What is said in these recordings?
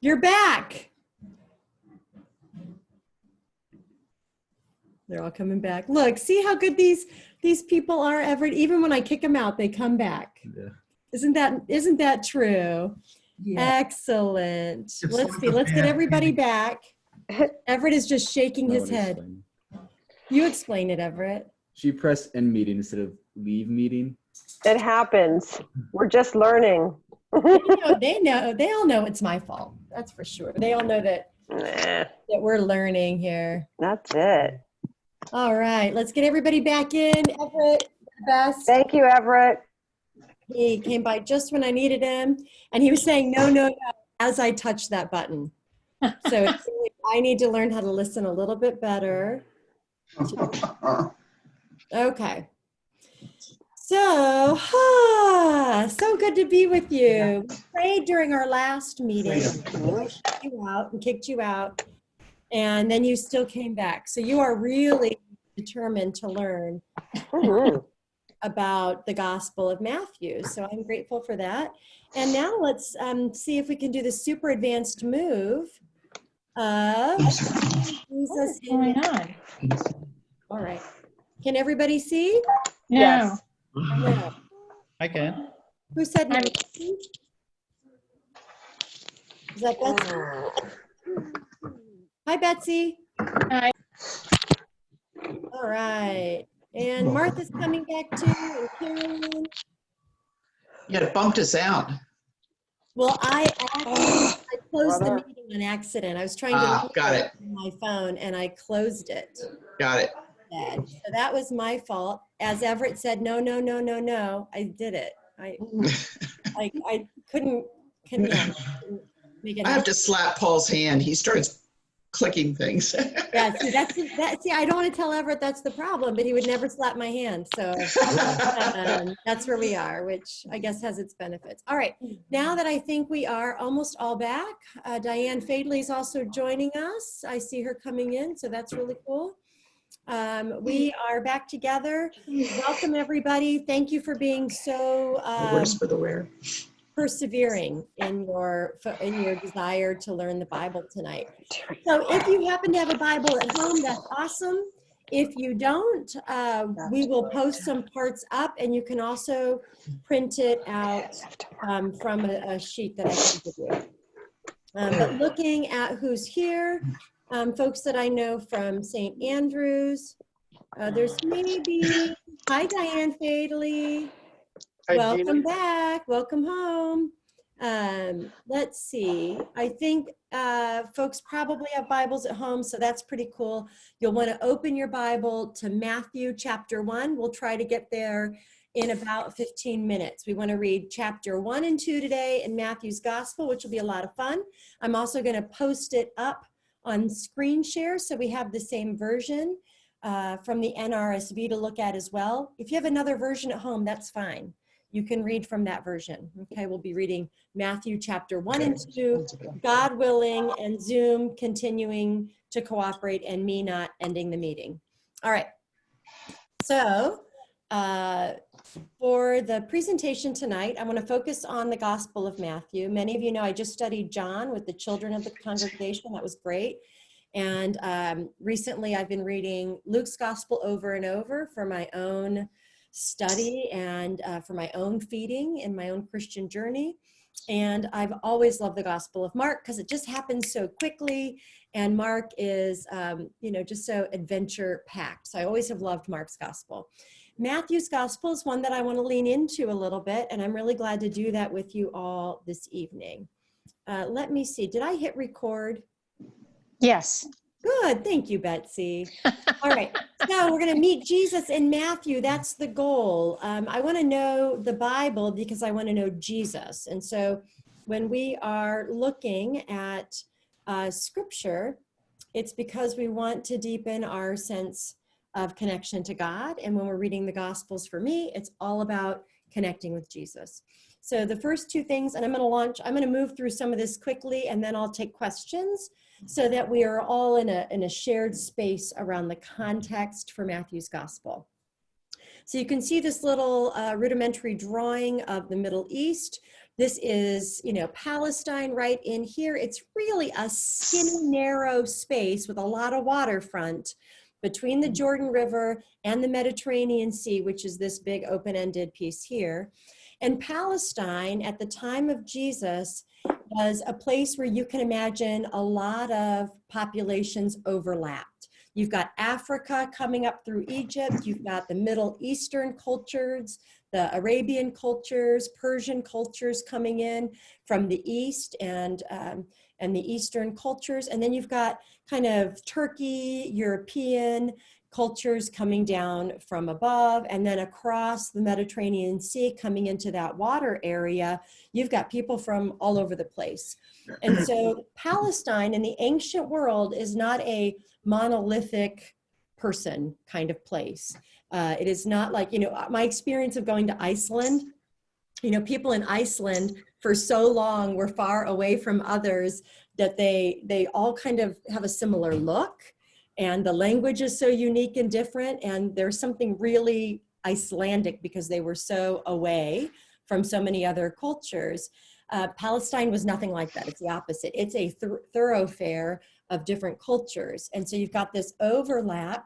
You're back. They're all coming back. Look, see how good these people are, Everett? Even when I kick them out, they come back. Yeah. Isn't that true? Yeah. Excellent. It's Let's like see. a Let's get bad everybody thing. back. Everett is just shaking his Melanie head. explained. You explain it, Everett. She pressed end meeting instead of leave meeting. It happens. We're just learning. They all know it's my fault. That's for sure. They all know that Nah, we're learning here. that's it. All right, let's get everybody back in. Everett, the best. Thank you, Everett. He came by just when I needed him, and he was saying no, no, no as I touched that button. So I need to learn how to listen a little bit better. Okay. So, so good to be with you. We prayed during our last meeting. I shut you out and kicked you out, and then you still came back. So you are really determined to learn Mhm. about the Gospel of Matthew. So I'm grateful for that. And now let's see if we can do the super advanced move of Jesus. What is going on? All right. Can everybody see? No. Yes. No. I can. Who said no? I'm- Is that Betsy? Hi, Betsy. Hi. All right. And Martha's coming back too. And Karen. You gotta bumped us out. Well, I closed the meeting on accident. I was trying to Got it. on my phone and I closed it. Got it. So that was my fault. As Everett said, no, no, no, no, no. I did it. I couldn't make it I have happen. to slap Paul's hand. He starts clicking things. Yeah, see, I don't want to tell Everett that's the problem, but he would never slap my hand. So that's where we are, which I guess has its benefits. All right, now that I think we are almost all back, Diane Fadley is also joining us. I see her coming in, so that's really cool. We are back together. Welcome, everybody. Thank you for being so Worse for the wear. persevering in your desire to learn the Bible tonight. So if you happen to have a Bible at home, that's awesome. If you don't, we will post some parts up, and you can also print it out from a sheet that I can give you. But looking at who's here, folks that I know from St. Andrews, there's maybe, hi Diane Fadley. Welcome back. Welcome home. Let's see. I think folks probably have Bibles at home, so that's pretty cool. You'll want to open your Bible to Matthew chapter 1. We'll try to get there in about 15 minutes. We want to read chapter 1 and 2 today in Matthew's Gospel, which will be a lot of fun. I'm also going to post it up on screen share, so we have the same version from the NRSV to look at as well. If you have another version at home, that's fine. You can read from that version. Okay, we'll be reading Matthew chapter 1 and 2, God willing, and Zoom continuing to cooperate and me not ending the meeting. All right, so for the presentation tonight, I want to focus on the Gospel of Matthew. Many of you know I just studied John with the children of the congregation. That was great. And recently I've been reading Luke's Gospel over and over for my own study and for my own feeding in my own Christian journey. And I've always loved the Gospel of Mark because it just happens so quickly. And Mark is, just so adventure packed. So I always have loved Mark's Gospel. Matthew's Gospel is one that I want to lean into a little bit, and I'm really glad to do that with you all this evening. Let me see, did I hit record? Yes. Good, thank you, Betsy. All right, so we're going to meet Jesus in Matthew. That's the goal. I want to know the Bible because I want to know Jesus. And so when we are looking at Scripture, it's because we want to deepen our sense of connection to God. And when we're reading the Gospels, for me, it's all about connecting with Jesus. So the first two things, and I'm going to move through some of this quickly, and then I'll take questions so that we are all in a shared space around the context for Matthew's Gospel. So you can see this little rudimentary drawing of the Middle East. This is, Palestine right in here. It's really a skinny, narrow space with a lot of waterfront between the Jordan River and the Mediterranean Sea, which is this big open-ended piece here. And Palestine at the time of Jesus was a place where you can imagine a lot of populations overlapped. You've got Africa coming up through Egypt. You've got the Middle Eastern cultures, the Arabian cultures, Persian cultures coming in from the East and the Eastern cultures. And then you've got kind of Turkey, European cultures coming down from above, and then across the Mediterranean Sea coming into that water area, you've got people from all over the place. And so Palestine in the ancient world is not a monolithic person kind of place. It is not like, my experience of going to Iceland, people in Iceland for so long were far away from others that they all kind of have a similar look, and the language is so unique and different, and there's something really Icelandic because they were so away from so many other cultures. Palestine was nothing like that. It's the opposite. It's a thoroughfare of different cultures. And so you've got this overlap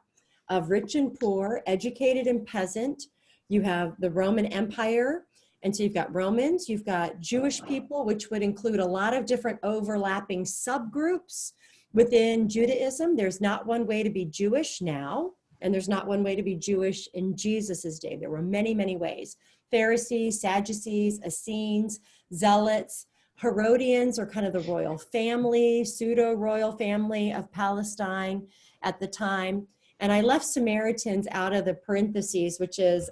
of rich and poor, educated and peasant. You have the Roman Empire. And so you've got Romans, you've got Jewish people, which would include a lot of different overlapping subgroups within Judaism. There's not one way to be Jewish now, and there's not one way to be Jewish in Jesus's day. There were many, many ways. Pharisees, Sadducees, Essenes, Zealots, Herodians are kind of the royal family, pseudo-royal family of Palestine at the time. And I left Samaritans out of the parentheses, which is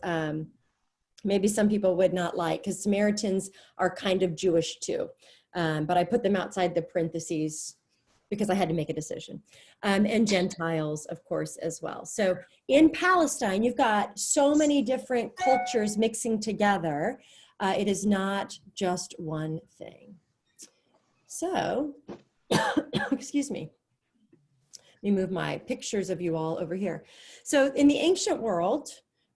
maybe some people would not like, because Samaritans are kind of Jewish too. But I put them outside the parentheses because I had to make a decision. And Gentiles, of course, as well. So in Palestine, you've got so many different cultures mixing together. It is not just one thing. So, excuse me. Let me move my pictures of you all over here. So in the ancient world,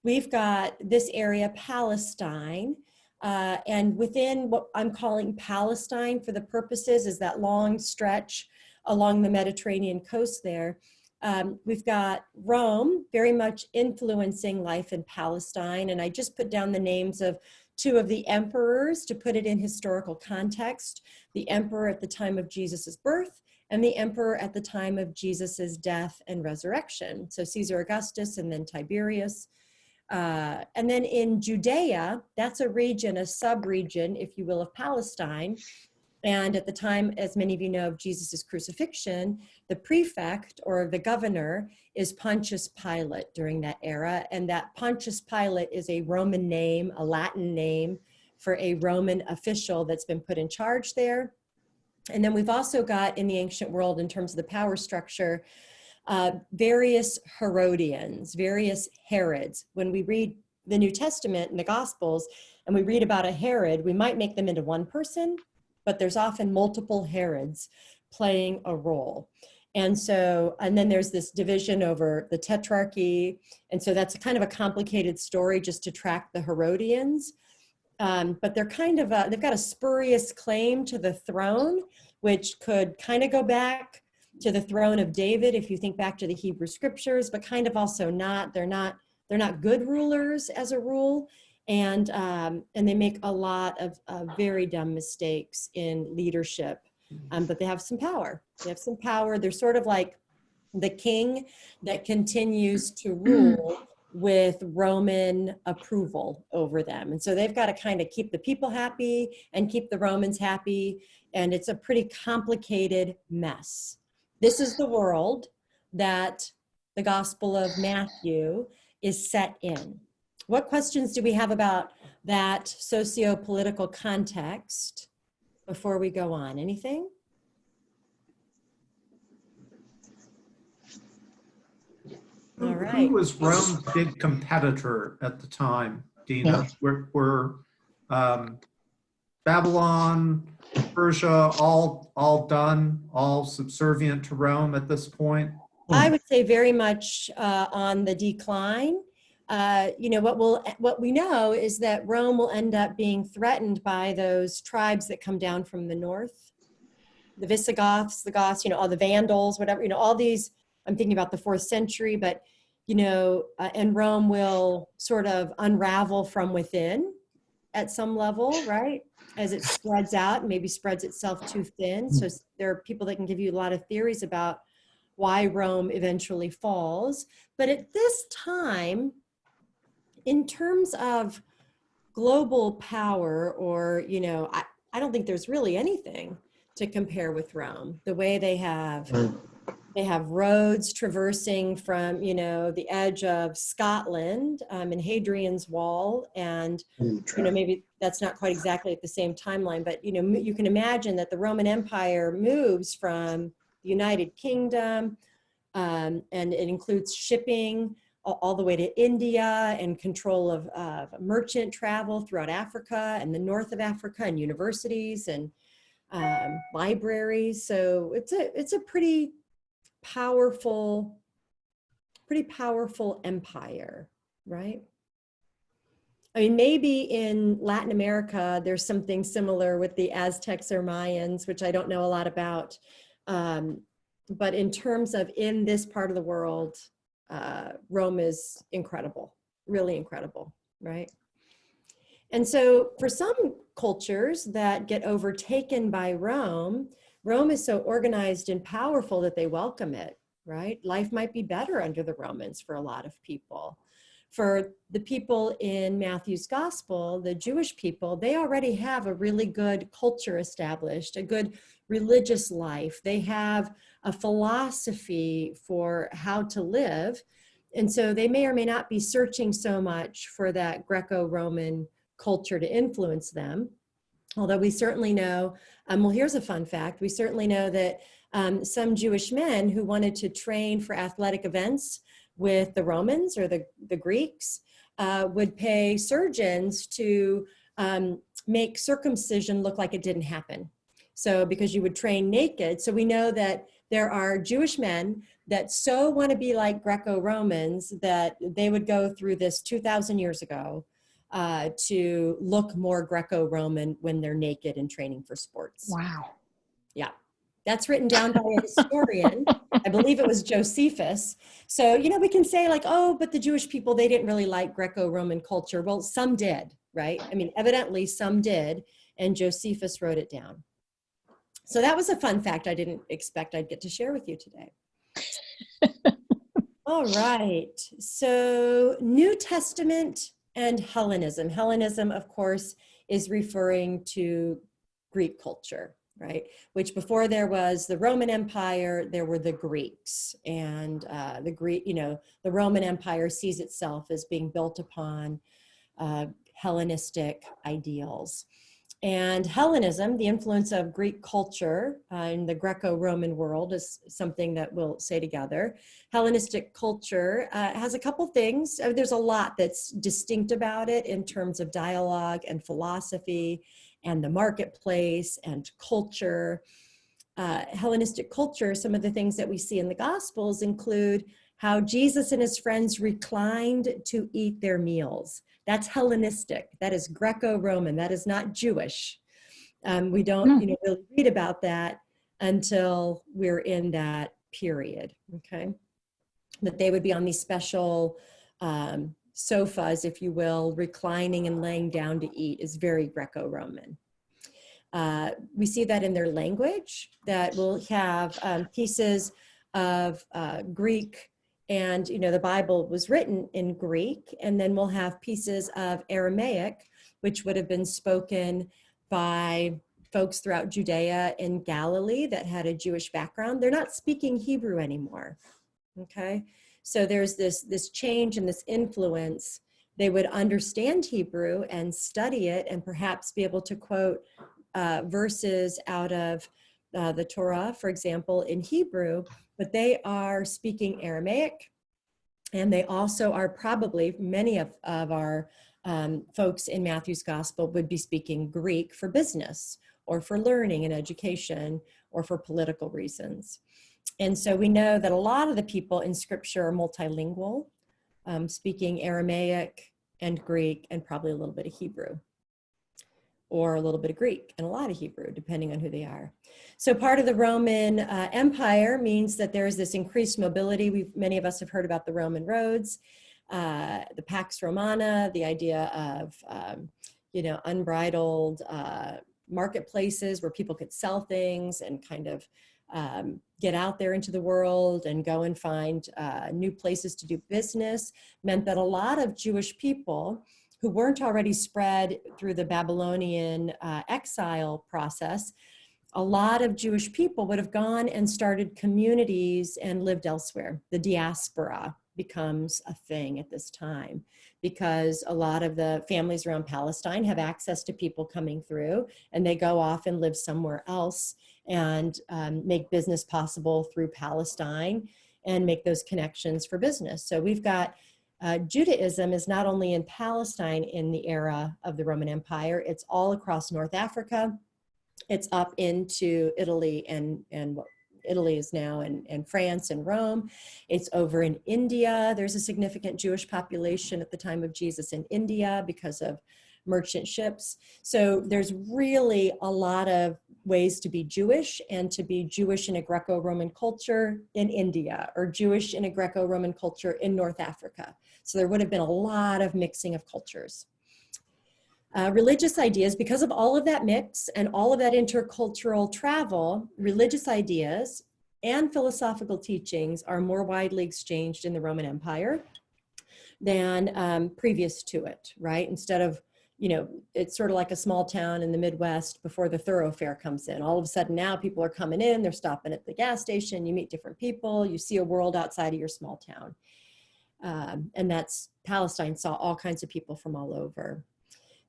we've got this area, Palestine, and within what I'm calling Palestine for the purposes is that long stretch along the Mediterranean coast there. We've got Rome very much influencing life in Palestine, and I just put down the names of two of the emperors to put it in historical context. The emperor at the time of Jesus's birth, and the emperor at the time of Jesus's death and resurrection. So Caesar Augustus and then Tiberius. And then in Judea, that's a region, a sub-region, if you will, of Palestine. And at the time, as many of you know, of Jesus's crucifixion, the prefect or the governor is Pontius Pilate during that era. And that Pontius Pilate is a Roman name, a Latin name for a Roman official that's been put in charge there. And then we've also got in the ancient world, in terms of the power structure, various Herodians, various Herods. When we read the New Testament and the Gospels, and we read about a Herod, we might make them into one person, but there's often multiple Herods playing a role. And so, and then there's this division over the tetrarchy. And so that's kind of a complicated story just to track the Herodians. But they're kind of, they've got a spurious claim to the throne, which could kind of go back to the throne of David, if you think back to the Hebrew scriptures, but kind of also not. They're not good rulers as a rule. And they make a lot of very dumb mistakes in leadership, but they have some power. They have some power. They're sort of like the king that continues to rule with Roman approval over them. And so they've got to kind of keep the people happy and keep the Romans happy. And it's a pretty complicated mess. This is the world that the Gospel of Matthew is set in. What questions do we have about that socio-political context before we go on? Anything? All right. Who was Rome's big competitor at the time, Dina? Were Babylon, Persia all done, all subservient to Rome at this point? I would say very much on the decline. what we know is that Rome will end up being threatened by those tribes that come down from the north, the Visigoths, the Goths, all the Vandals, whatever, all these. I'm thinking about the 4th century, but and Rome will sort of unravel from within at some level, right? As it spreads out, and maybe spreads itself too thin. So there are people that can give you a lot of theories about why Rome eventually falls. But at this time, in terms of global power, or, I don't think there's really anything to compare with Rome. The way they have roads traversing from, the edge of Scotland and Hadrian's Wall. And, maybe that's not quite exactly at the same timeline, but, you can imagine that the Roman Empire moves from the United Kingdom, and it includes shipping all the way to India and control of merchant travel throughout Africa and the north of Africa, and universities and libraries. So it's a pretty powerful empire, right? I mean, maybe in Latin America, there's something similar with the Aztecs or Mayans, which I don't know a lot about. But in terms of in this part of the world, Rome is incredible, really incredible, right? And so for some cultures that get overtaken by Rome, Rome is so organized and powerful that they welcome it, right? Life might be better under the Romans for a lot of people. For the people in Matthew's gospel, the Jewish people, they already have a really good culture established, a good religious life. They have a philosophy for how to live. And so they may or may not be searching so much for that Greco-Roman culture to influence them. Although we certainly know, well, here's a fun fact. We certainly know that some Jewish men who wanted to train for athletic events with the Romans or the Greeks would pay surgeons to make circumcision look like it didn't happen. So because you would train naked. So we know that there are Jewish men that so want to be like Greco-Romans that they would go through this 2,000 years ago to look more Greco-Roman when they're naked and training for sports. Wow. Yeah, that's written down by a historian. I believe it was Josephus. So, we can say like, oh, but the Jewish people, they didn't really like Greco-Roman culture. Well, some did, right? I mean, evidently some did, and Josephus wrote it down. So that was a fun fact I didn't expect I'd get to share with you today. All right, so New Testament and Hellenism. Hellenism, of course, is referring to Greek culture, right? Which before there was the Roman Empire, there were the Greeks. And the Roman Empire sees itself as being built upon Hellenistic ideals. And Hellenism, the influence of Greek culture in the Greco-Roman world, is something that we'll say together. Hellenistic culture has a couple things. There's a lot that's distinct about it in terms of dialogue and philosophy and the marketplace and culture. Hellenistic culture, some of the things that we see in the Gospels include how Jesus and his friends reclined to eat their meals. That's Hellenistic. That is Greco-Roman. That is not Jewish. We don't, really read about that until we're in that period. Okay, that they would be on these special sofas, if you will, reclining and laying down to eat is very Greco-Roman. We see that in their language, that will have pieces of Greek. And, the Bible was written in Greek, and then we'll have pieces of Aramaic, which would have been spoken by folks throughout Judea and Galilee that had a Jewish background. They're not speaking Hebrew anymore, okay? So there's this change and this influence. They would understand Hebrew and study it and perhaps be able to quote verses out of the Torah, for example, in Hebrew, but they are speaking Aramaic, and they also are probably, many of our folks in Matthew's gospel would be speaking Greek for business or for learning and education or for political reasons. And so we know that a lot of the people in scripture are multilingual. speaking Aramaic and Greek and probably a little bit of Hebrew, or a little bit of Greek and a lot of Hebrew, depending on who they are. So part of the Roman Empire means that there is this increased mobility. Many of us have heard about the Roman roads, the Pax Romana, the idea of unbridled marketplaces where people could sell things and kind of get out there into the world and go and find new places to do business, meant that a lot of Jewish people who weren't already spread through the Babylonian exile process, a lot of Jewish people would have gone and started communities and lived elsewhere. The diaspora becomes a thing at this time because a lot of the families around Palestine have access to people coming through, and they go off and live somewhere else and make business possible through Palestine and make those connections for business. So we've got Judaism is not only in Palestine in the era of the Roman Empire, it's all across North Africa. It's up into Italy and what Italy is now, and France and Rome. It's over in India. There's a significant Jewish population at the time of Jesus in India because of merchant ships. So there's really a lot of ways to be Jewish, and to be Jewish in a Greco-Roman culture in India, or Jewish in a Greco-Roman culture in North Africa. So there would have been a lot of mixing of cultures. Religious ideas, because of all of that mix and all of that intercultural travel, religious ideas and philosophical teachings are more widely exchanged in the Roman Empire than previous to it, right? Instead of, it's sort of like a small town in the Midwest before the thoroughfare comes in. All of a sudden now people are coming in, they're stopping at the gas station, you meet different people, you see a world outside of your small town. And that's, Palestine saw all kinds of people from all over.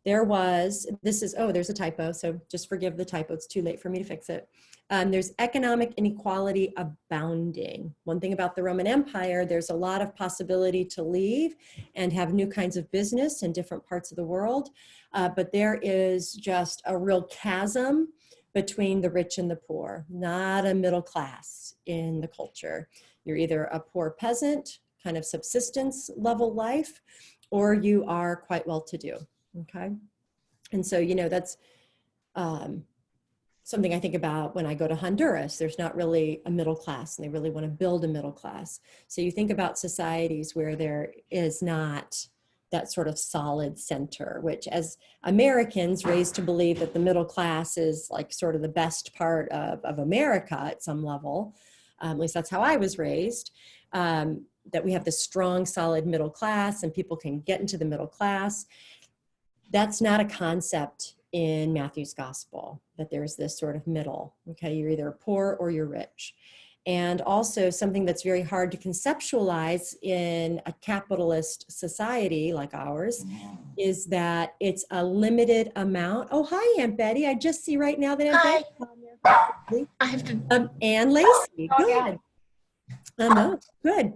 There's a typo, so just forgive the typo, it's too late for me to fix it. There's economic inequality abounding. One thing about the Roman Empire, there's a lot of possibility to leave and have new kinds of business in different parts of the world, but there is just a real chasm between the rich and the poor, not a middle class in the culture. You're either a poor peasant, kind of subsistence level life, or you are quite well-to-do. Okay. And so, that's something I think about when I go to Honduras. There's not really a middle class, and they really want to build a middle class. So you think about societies where there is not that sort of solid center, which as Americans raised to believe that the middle class is like sort of the best part of America at some level, at least that's how I was raised, that we have this strong, solid middle class and people can get into the middle class. That's not a concept in Matthew's gospel, that there's this sort of middle, okay? You're either poor or you're rich. And also something that's very hard to conceptualize in a capitalist society like ours is that it's a limited amount. Oh, hi, Aunt Betty. I just see right now that Aunt Hi. Betty's on there. I have to. Ann Lacey, Oh, good. yeah. No, good.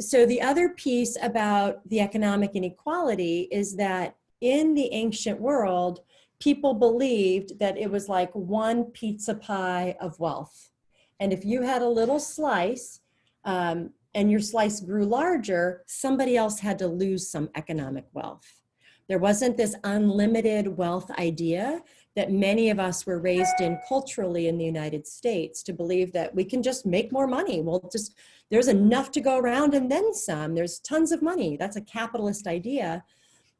So the other piece about the economic inequality is that in the ancient world, people believed that it was like one pizza pie of wealth. And if you had a little slice and your slice grew larger, somebody else had to lose some economic wealth. There wasn't this unlimited wealth idea that many of us were raised in culturally in the United States, to believe that we can just make more money. There's enough to go around and then some. There's tons of money. That's a capitalist idea.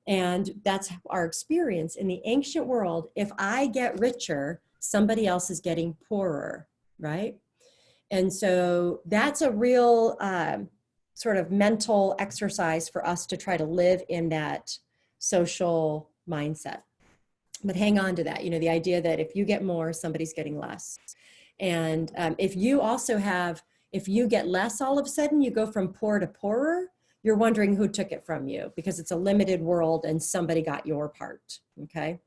And that's our experience in the ancient world. If I get richer, somebody else is getting poorer, right? And so that's a real sort of mental exercise for us to try to live in that social mindset. But hang on to that, the idea that if you get more, somebody's getting less. And if you get less all of a sudden, you go from poor to poorer, you're wondering who took it from you, because it's a limited world and somebody got your part, okay?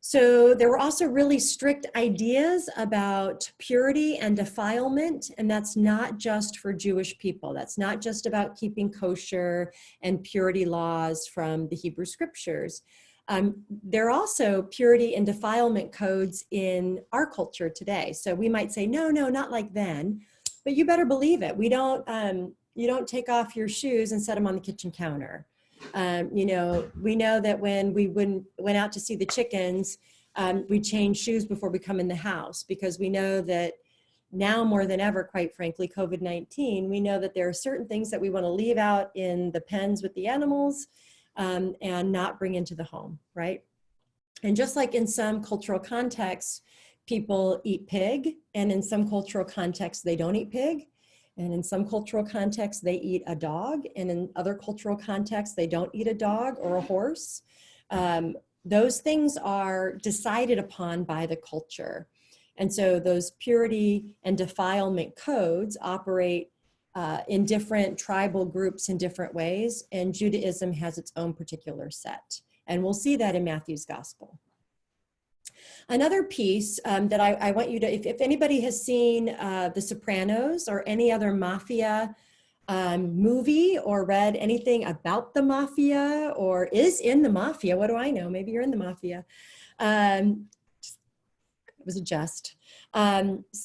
So there were also really strict ideas about purity and defilement, and that's not just for Jewish people. That's not just about keeping kosher and purity laws from the Hebrew scriptures. There are also purity and defilement codes in our culture today. So we might say, no, not like then, but you better believe it. We don't, you don't take off your shoes and set them on the kitchen counter. You know, we know that when we went out to see the chickens, we change shoes before we come in the house, because we know that now more than ever, quite frankly, COVID-19, we know that there are certain things that we want to leave out in the pens with the animals and not bring into the home, right? And just like in some cultural contexts, people eat pig, and in some cultural contexts, they don't eat pig. And in some cultural contexts, they eat a dog. And in other cultural contexts, they don't eat a dog or a horse. Those things are decided upon by the culture. And so those purity and defilement codes operate in different tribal groups in different ways. And Judaism has its own particular set. And we'll see that in Matthew's gospel. Another piece that I want you to, if anybody has seen The Sopranos or any other mafia movie, or read anything about the mafia, or is in the mafia, what do I know? Maybe you're in the mafia. It was a jest.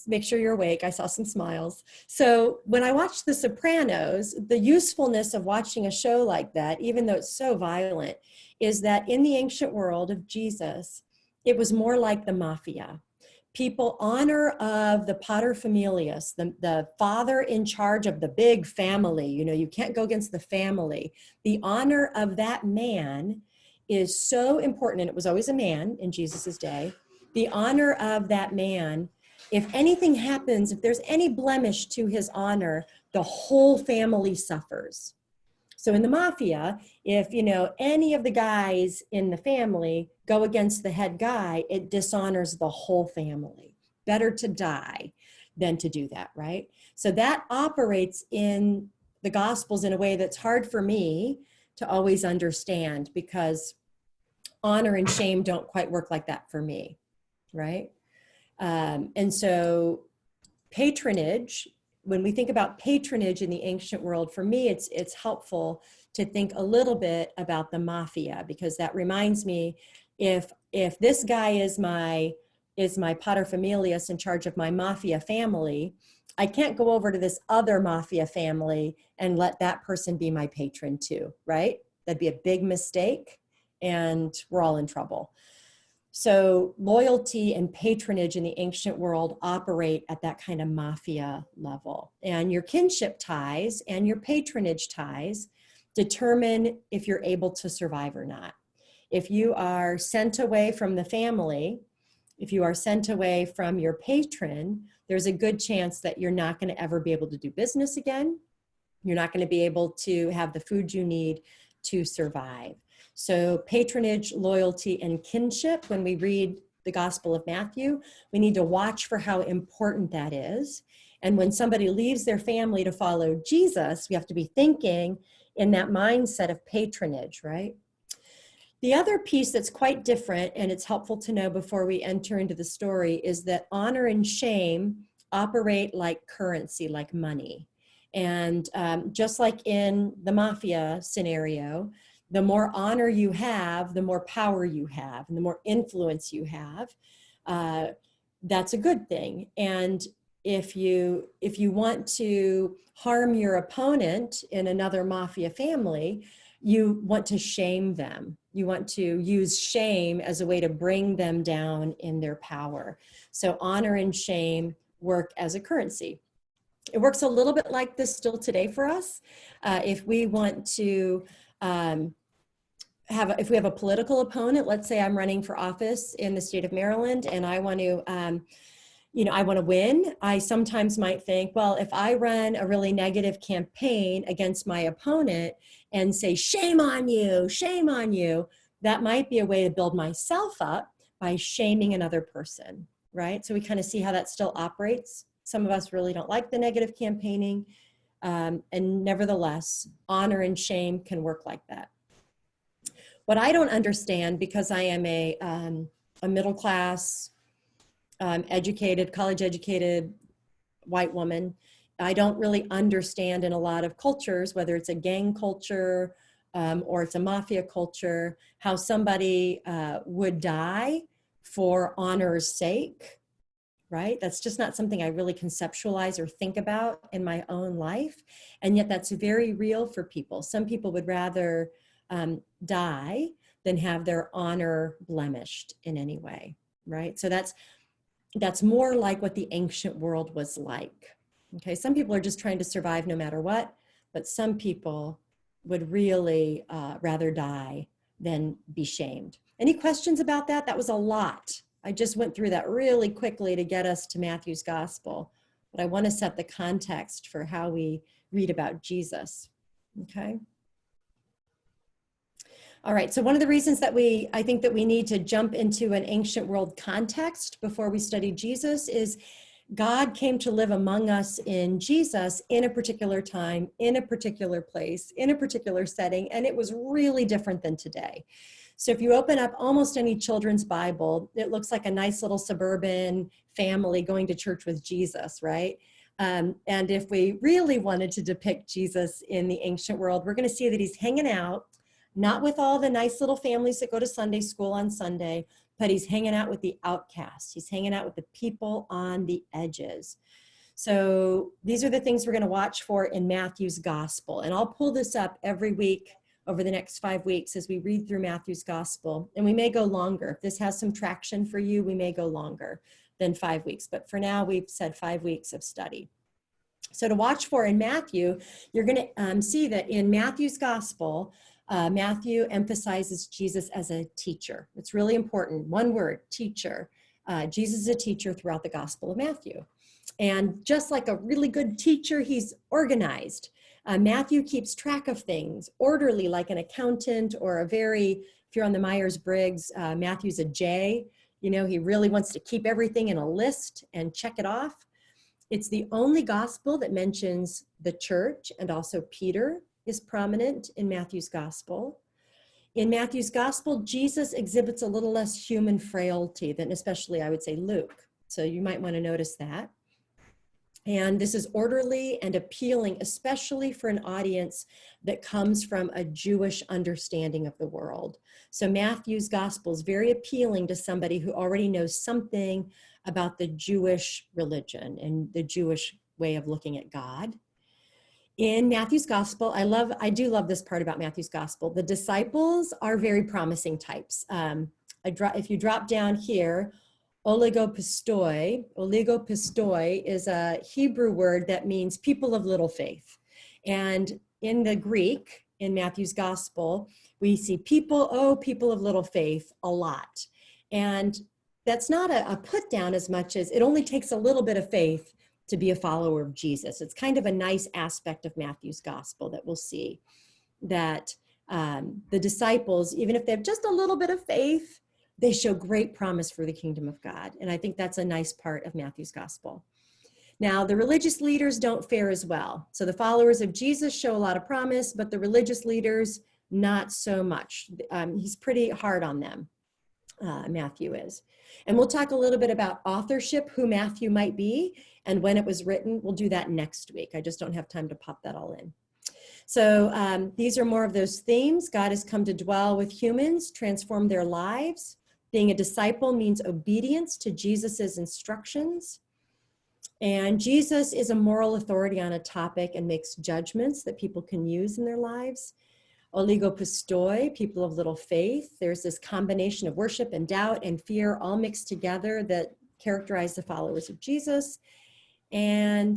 Make sure you're awake. I saw some smiles. So when I watched The Sopranos, the usefulness of watching a show like that, even though it's so violent, is that in the ancient world of Jesus, it was more like the mafia. People honor of the paterfamilias, the father in charge of the big family. You know, you can't go against the family. The honor of that man is so important, and it was always a man in Jesus's day. The honor of that man, if anything happens, if there's any blemish to his honor, the whole family suffers. So in the mafia, if, you know, any of the guys in the family go against the head guy, it dishonors the whole family. Better to die than to do that, right? So that operates in the Gospels in a way that's hard for me to always understand, because honor and shame don't quite work like that for me, right? And so patronage, when we think about patronage in the ancient world, for me, it's helpful to think a little bit about the mafia, because that reminds me, if this guy is my paterfamilias in charge of my mafia family, I can't go over to this other mafia family and let that person be my patron too, right? That'd be a big mistake, and we're all in trouble. So loyalty and patronage in the ancient world operate at that kind of mafia level. And your kinship ties and your patronage ties determine if you're able to survive or not. If you are sent away from the family, if you are sent away from your patron, there's a good chance that you're not going to ever be able to do business again. You're not going to be able to have the food you need to survive. So patronage, loyalty, and kinship, when we read the Gospel of Matthew, we need to watch for how important that is. And when somebody leaves their family to follow Jesus, we have to be thinking in that mindset of patronage, right? The other piece that's quite different, and it's helpful to know before we enter into the story, is that honor and shame operate like currency, like money. And just like in the mafia scenario, the more honor you have, the more power you have, and the more influence you have, that's a good thing. And if you want to harm your opponent in another mafia family, you want to shame them. You want to use shame as a way to bring them down in their power. So honor and shame work as a currency. It works a little bit like this still today for us. If we want to if we have a political opponent, let's say I'm running for office in the state of Maryland and I want to, I want to win. I sometimes might think, well, if I run a really negative campaign against my opponent and say, shame on you, that might be a way to build myself up by shaming another person, right? So we kind of see how that still operates. Some of us really don't like the negative campaigning, and nevertheless, honor and shame can work like that. What I don't understand, because I am a middle class, educated, college educated white woman, I don't really understand in a lot of cultures, whether it's a gang culture or it's a mafia culture, how somebody would die for honor's sake, right? That's just not something I really conceptualize or think about in my own life. And yet that's very real for people. Some people would rather die than have their honor blemished in any way, right? So that's more like what the ancient world was like. Okay, some people are just trying to survive no matter what, but some people would really rather die than be shamed. Any questions about that? That was a lot. I just went through that really quickly to get us to Matthew's gospel, but I want to set the context for how we read about Jesus. Okay. All right, so one of the reasons that I think that we need to jump into an ancient world context before we study Jesus is God came to live among us in Jesus in a particular time, in a particular place, in a particular setting, and it was really different than today. So if you open up almost any children's Bible, it looks like a nice little suburban family going to church with Jesus, right? And if we really wanted to depict Jesus in the ancient world, we're going to see that he's hanging out, not with all the nice little families that go to Sunday school on Sunday, but he's hanging out with the outcasts. He's hanging out with the people on the edges. So these are the things we're going to watch for in Matthew's gospel. And I'll pull this up every week over the next 5 weeks as we read through Matthew's gospel. And we may go longer. If this has some traction for you, we may go longer than 5 weeks. But for now, we've said 5 weeks of study. So to watch for in Matthew, you're going to see that in Matthew's gospel, Matthew emphasizes Jesus as a teacher. It's really important. One word, teacher. Jesus is a teacher throughout the Gospel of Matthew. And just like a really good teacher, he's organized. Matthew keeps track of things, orderly like an accountant or if you're on the Myers-Briggs, Matthew's a J. You know, he really wants to keep everything in a list and check it off. It's the only gospel that mentions the church, and also Peter is prominent in Matthew's gospel. In Matthew's gospel, Jesus exhibits a little less human frailty than especially, I would say, Luke. So you might want to notice that. And this is orderly and appealing, especially for an audience that comes from a Jewish understanding of the world. So Matthew's gospel is very appealing to somebody who already knows something about the Jewish religion and the Jewish way of looking at God. In Matthew's gospel, I do love this part about Matthew's gospel. The disciples are very promising types. If you drop down here, oligopistoi is a Hebrew word that means people of little faith. And in the Greek, in Matthew's gospel, we see people of little faith a lot. And that's not a put down as much as it only takes a little bit of faith to be a follower of Jesus. It's kind of a nice aspect of Matthew's gospel that we'll see that the disciples, even if they have just a little bit of faith, they show great promise for the kingdom of God. And I think that's a nice part of Matthew's gospel. Now, the religious leaders don't fare as well. So the followers of Jesus show a lot of promise, but the religious leaders, not so much. He's pretty hard on them, Matthew is. And we'll talk a little bit about authorship, who Matthew might be, and when it was written. We'll do that next week. I just don't have time to pop that all in. So these are more of those themes. God has come to dwell with humans, transform their lives. Being a disciple means obedience to Jesus's instructions. And Jesus is a moral authority on a topic and makes judgments that people can use in their lives. Oligopistoi, people of little faith. There's this combination of worship and doubt and fear all mixed together that characterize the followers of Jesus. And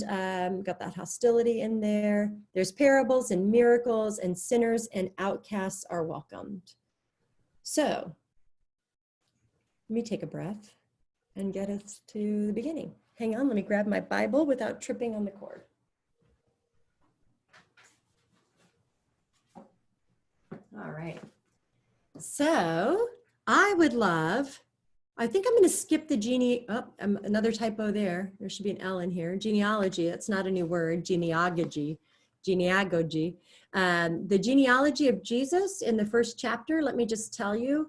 got that hostility in there. There's parables and miracles, and sinners and outcasts are welcomed. So let me take a breath and get us to the beginning. Hang on, let me grab my Bible without tripping on the cord. All right. So I think I'm going to skip the another typo there. There should be an L in here. Genealogy, that's not a new word, genealogy. The genealogy of Jesus in the first chapter, let me just tell you,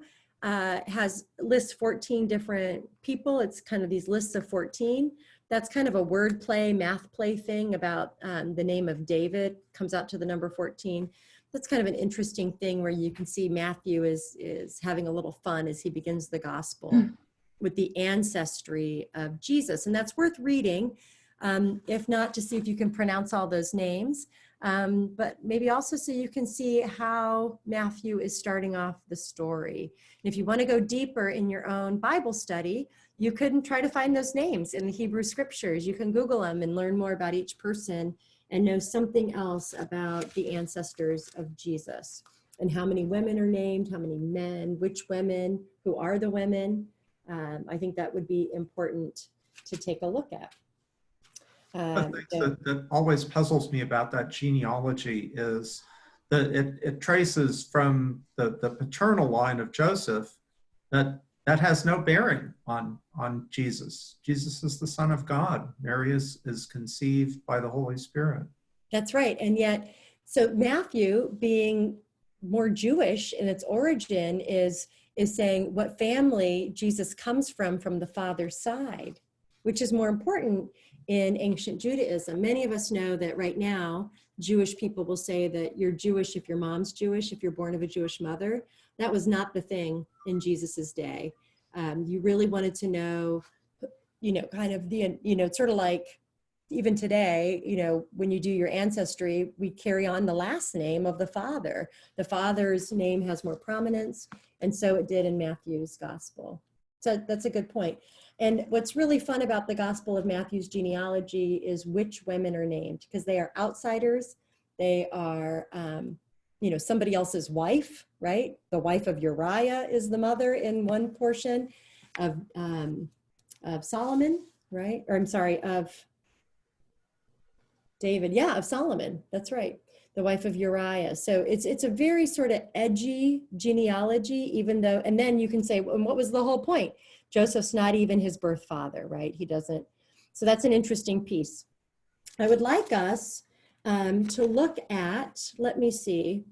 lists 14 different people. It's kind of these lists of 14. That's kind of a word play, math play thing about the name of David, comes out to the number 14. That's kind of an interesting thing where you can see Matthew is having a little fun as he begins the gospel. ancestry of Jesus. And that's worth reading, if not to see if you can pronounce all those names, but maybe also so you can see how Matthew is starting off the story. And if you want to go deeper in your own Bible study, you can try to find those names in the Hebrew scriptures. You can Google them and learn more about each person and know something else about the ancestors of Jesus and how many women are named, how many men, which women, who are the women. I think that would be important to take a look at. The thing that always puzzles me about that genealogy is that it traces from the paternal line of Joseph that has no bearing on Jesus. Jesus is the Son of God. Mary is conceived by the Holy Spirit. That's right. And yet, so Matthew, being more Jewish in its origin, is saying what family Jesus comes from the father's side, which is more important in ancient Judaism. Many of us know that right now, Jewish people will say that you're Jewish if your mom's Jewish, if you're born of a Jewish mother. That was not the thing in Jesus's day. You really wanted to know, kind of sort of like even today, when you do your ancestry, we carry on the last name of the father. The father's name has more prominence, and so it did in Matthew's gospel. So that's a good point. And what's really fun about the Gospel of Matthew's genealogy is which women are named, because they are outsiders. They are, somebody else's wife, right? The wife of Uriah is the mother in one portion of Solomon, right? Or I'm sorry, of David. Yeah, of Solomon. That's right. The wife of Uriah. So it's a very sort of edgy genealogy, even though, and then you can say, well, what was the whole point? Joseph's not even his birth father, right? He doesn't. So that's an interesting piece. I would like us to look at, let me see,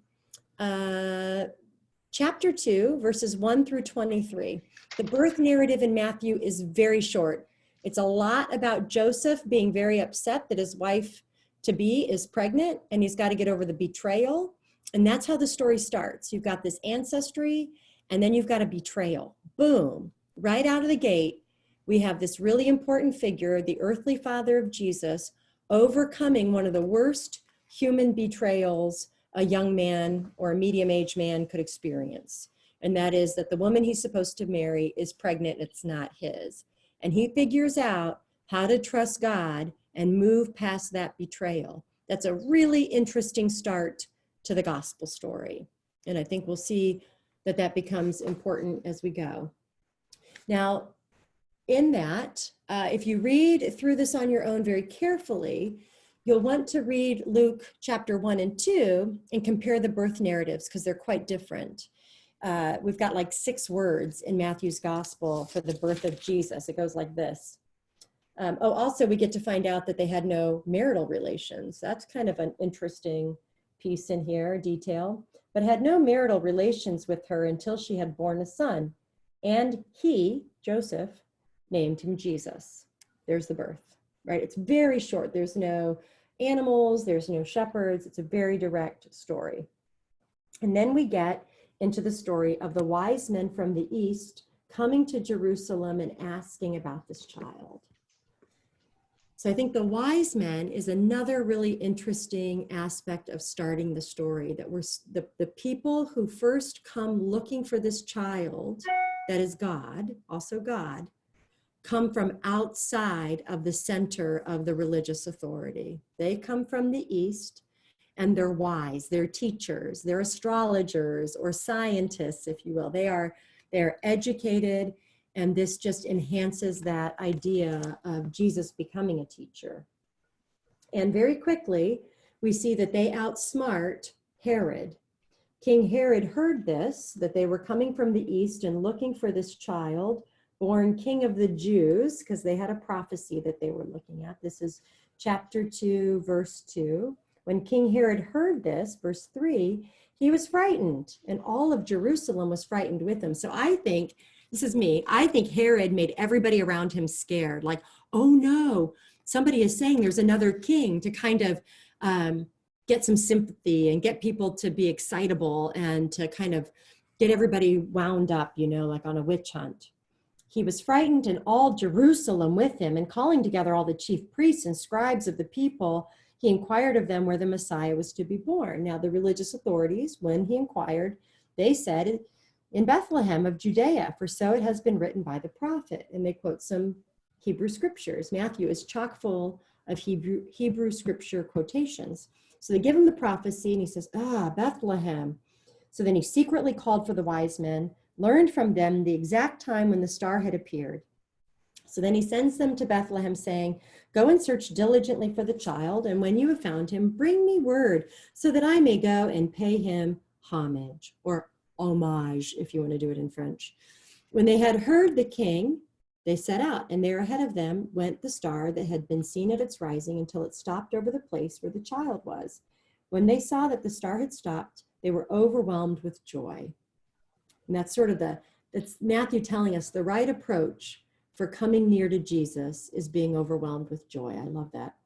chapter 2, verses 1 through 23. The birth narrative in Matthew is very short. It's a lot about Joseph being very upset that his wife-to-be is pregnant and he's got to get over the betrayal. And that's how the story starts. You've got this ancestry and then you've got a betrayal. Boom. Right out of the gate, we have this really important figure, the earthly father of Jesus, overcoming one of the worst human betrayals a young man or a medium-aged man could experience. And that is that the woman he's supposed to marry is pregnant, it's not his. And he figures out how to trust God and move past that betrayal. That's a really interesting start to the gospel story. And I think we'll see that becomes important as we go. Now, in that, if you read through this on your own very carefully, you'll want to read Luke chapter 1 and 2 and compare the birth narratives because they're quite different. We've got like 6 words in Matthew's gospel for the birth of Jesus. It goes like this. Also, we get to find out that they had no marital relations. That's kind of an interesting piece in here, detail, but had no marital relations with her until she had borne a son. And he, Joseph, named him Jesus. There's the birth, right? It's very short. There's no animals, there's no shepherds. It's a very direct story. And then we get into the story of the wise men from the east coming to Jerusalem and asking about this child. So I think the wise men is another really interesting aspect of starting the story, that we're the people who first come looking for this child, that is God, also God, come from outside of the center of the religious authority. They come from the east and they're wise, they're teachers, they're astrologers or scientists, if you will. They're educated, and this just enhances that idea of Jesus becoming a teacher. And very quickly, we see that they outsmart Herod. King Herod heard this, that they were coming from the east and looking for this child, born king of the Jews, because they had a prophecy that they were looking at. This is chapter 2, verse 2. When King Herod heard this, verse 3, he was frightened, and all of Jerusalem was frightened with him. So I think, this is me, I think Herod made everybody around him scared, like, oh no, somebody is saying there's another king, to kind of get some sympathy and get people to be excitable and to kind of get everybody wound up, like on a witch hunt. He was frightened, and all Jerusalem with him, and calling together all the chief priests and scribes of the people, he inquired of them where the Messiah was to be born. Now, the religious authorities, when he inquired, they said, in Bethlehem of Judea, for so it has been written by the prophet. And they quote some Hebrew scriptures. Matthew is chock full of Hebrew scripture quotations. So they give him the prophecy, and he says, Bethlehem. So then he secretly called for the wise men, learned from them the exact time when the star had appeared. So then he sends them to Bethlehem, saying, go and search diligently for the child, and when you have found him, bring me word, so that I may go and pay him homage, or homage, if you want to do it in French. When they had heard the king, they set out, and there ahead of them went the star that had been seen at its rising until it stopped over the place where the child was. When they saw that the star had stopped, they were overwhelmed with joy. And that's that's Matthew telling us the right approach for coming near to Jesus is being overwhelmed with joy. I love that.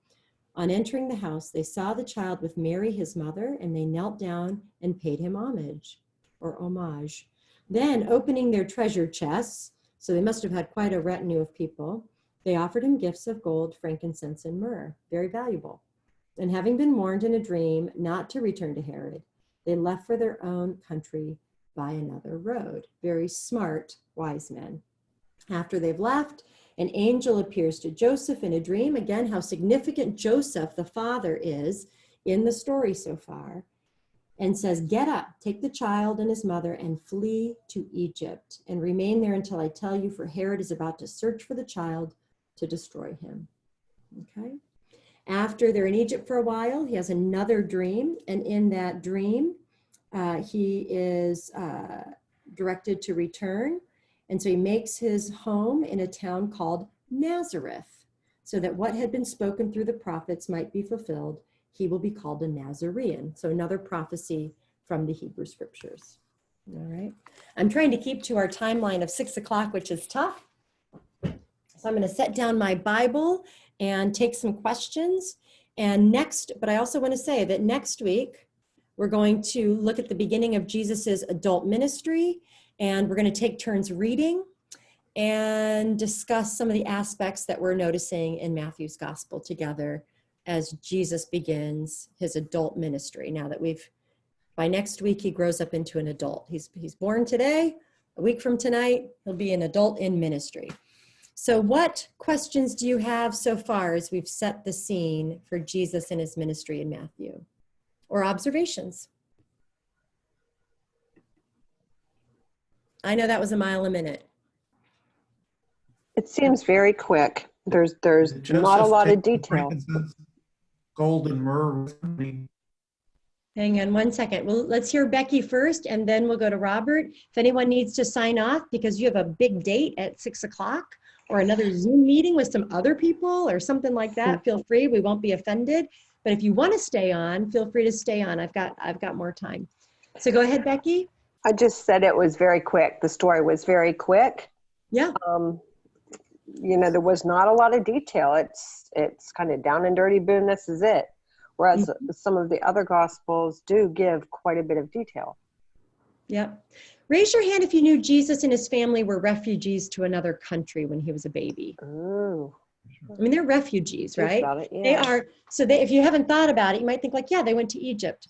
On entering the house, they saw the child with Mary, his mother, and they knelt down and paid him homage, or homage. Then, opening their treasure chests, so they must have had quite a retinue of people, they offered him gifts of gold, frankincense, and myrrh, very valuable. And having been warned in a dream not to return to Herod, they left for their own country by another road. Very smart, wise men. After they've left, an angel appears to Joseph in a dream. Again, how significant Joseph, the father, is in the story so far, and says, get up, take the child and his mother and flee to Egypt and remain there until I tell you, for Herod is about to search for the child to destroy him. Okay. After they're in Egypt for a while, he has another dream. And in that dream, he is directed to return. And so he makes his home in a town called Nazareth, so that what had been spoken through the prophets might be fulfilled. He will be called a Nazarene. So another prophecy from the Hebrew scriptures. All right. I'm trying to keep to our timeline of 6 o'clock, which is tough. So I'm going to set down my Bible and take some questions. But I also want to say that next week, we're going to look at the beginning of Jesus's adult ministry, and we're going to take turns reading and discuss some of the aspects that we're noticing in Matthew's gospel together as Jesus begins his adult ministry. Now that by next week, he grows up into an adult. He's born today. A week from tonight, he'll be an adult in ministry. So what questions do you have so far as we've set the scene for Jesus and his ministry in Matthew? Or observations? I know that was a mile a minute. It seems very quick. There's Did not a Joseph lot of take the detail. frankincense, gold and myrrh with him? Hang on one second. Well, let's hear Becky first, and then we'll go to Robert. If anyone needs to sign off because you have a big date at 6 o'clock or another Zoom meeting with some other people or something like that, feel free. We won't be offended. But if you want to stay on, feel free to stay on. I've got more time. So go ahead, Becky. I just said it was very quick. The story was very quick. Yeah. There was not a lot of detail. It's kind of down and dirty, boom, this is it. Whereas some of the other gospels do give quite a bit of detail. Yep. Raise your hand if you knew Jesus and his family were refugees to another country when he was a baby. Ooh. I mean, they're refugees, Think right? about it, yeah. They are. So if you haven't thought about it, you might think like, yeah, they went to Egypt.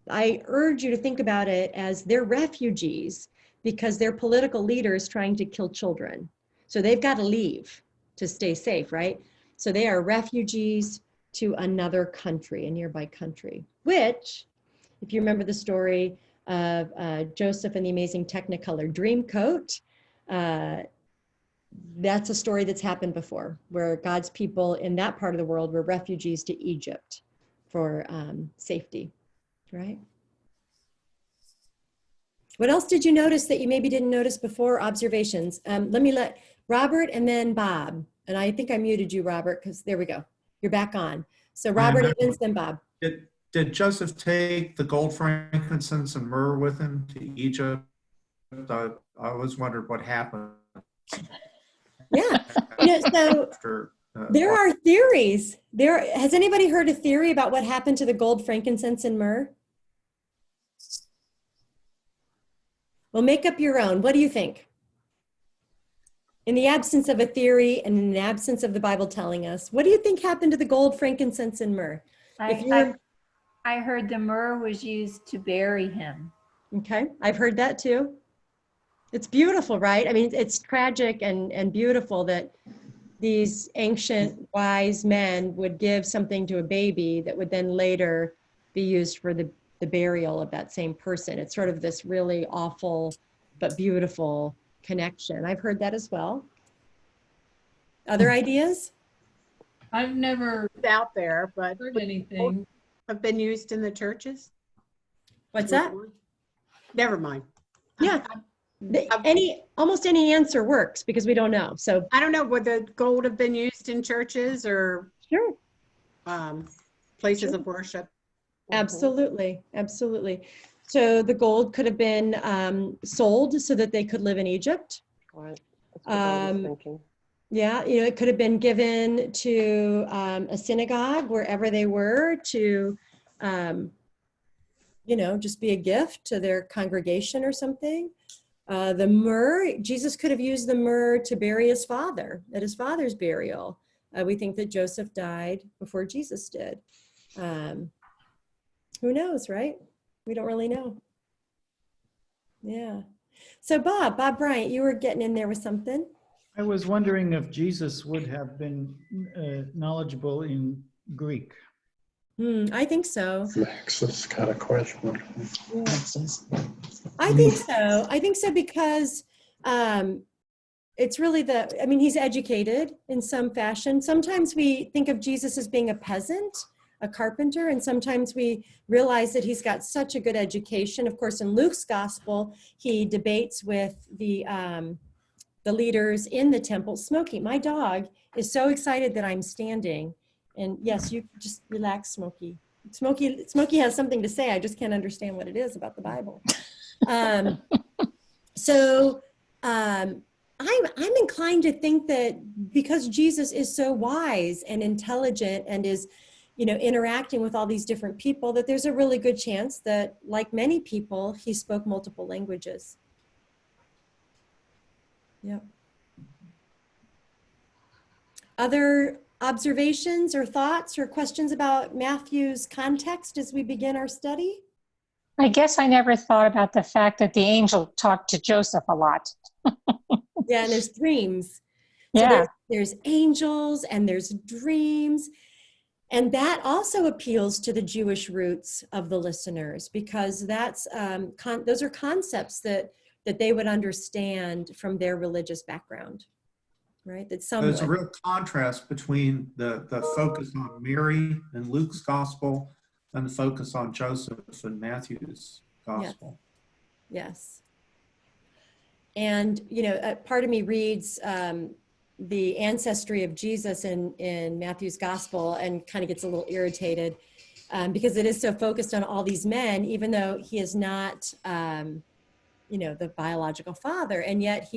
I urge you to think about it as they're refugees because their political leader is trying to kill children. So they've got to leave to stay safe, right? So they are refugees to another country, a nearby country, which, if you remember the story of Joseph and the Amazing Technicolor Dreamcoat, that's a story that's happened before, where God's people in that part of the world were refugees to Egypt for safety, right? What else did you notice that you maybe didn't notice before? Observations. Let me let Robert and then Bob. And I think I muted you, Robert, because there we go. You're back on. So Robert Evans, then Bob. Did Joseph take the gold, frankincense, and myrrh with him to Egypt? I always wondered what happened. Yeah. So After, there are theories. Has anybody heard a theory about what happened to the gold, frankincense, and myrrh? Well, make up your own. What do you think? In the absence of a theory and in the absence of the Bible telling us, what do you think happened to the gold, frankincense, and myrrh? If you're I heard the myrrh was used to bury him. okay, I've heard that too. It's beautiful, right? I mean, it's tragic and beautiful that these ancient wise men would give something to a baby that would then later be used for the burial of that same person. It's sort of this really awful but beautiful connection. I've heard that as well. Other ideas? I've never Out there, but heard anything. have been used in the churches. What's that? Never mind. Yeah. Almost any answer works because we don't know. So I don't know, would the gold have been used in churches or sure. places of worship? Absolutely. Absolutely. So the gold could have been sold so that they could live in Egypt. Right. That's what I was Um, thinking. Yeah, it could have been given to a synagogue wherever they were to, just be a gift to their congregation or something. The myrrh, Jesus could have used the myrrh to bury his father at his father's burial. We think that Joseph died before Jesus did. Who knows, right? We don't really know. Yeah. So Bob Bryant, you were getting in there with something. I was wondering if Jesus would have been knowledgeable in Greek. I think so. Alexis got a question. I think so. I think so because it's really he's educated in some fashion. Sometimes we think of Jesus as being a peasant, a carpenter, and sometimes we realize that he's got such a good education. Of course, in Luke's gospel, he debates with the leaders in the temple. Smokey, my dog, is so excited that I'm standing. And yes, you just relax, Smokey. Smokey has something to say. I just can't understand what it is about the Bible. I'm inclined to think that because Jesus is so wise and intelligent and is, interacting with all these different people, that there's a really good chance that, like many people, he spoke multiple languages. Yep. Other observations or thoughts or questions about Matthew's context as we begin our study? I guess I never thought about the fact that the angel talked to Joseph a lot. Yeah, and there's dreams. So Yeah. there's angels and there's dreams. And that also appeals to the Jewish roots of the listeners because that's those are concepts that they would understand from their religious background, right? That some There's a real contrast between the focus on Mary in Luke's gospel and the focus on Joseph in Matthew's gospel. Yes. And, part of me reads the ancestry of Jesus in Matthew's gospel and kind of gets a little irritated because it is so focused on all these men, even though he is not, the biological father. And yet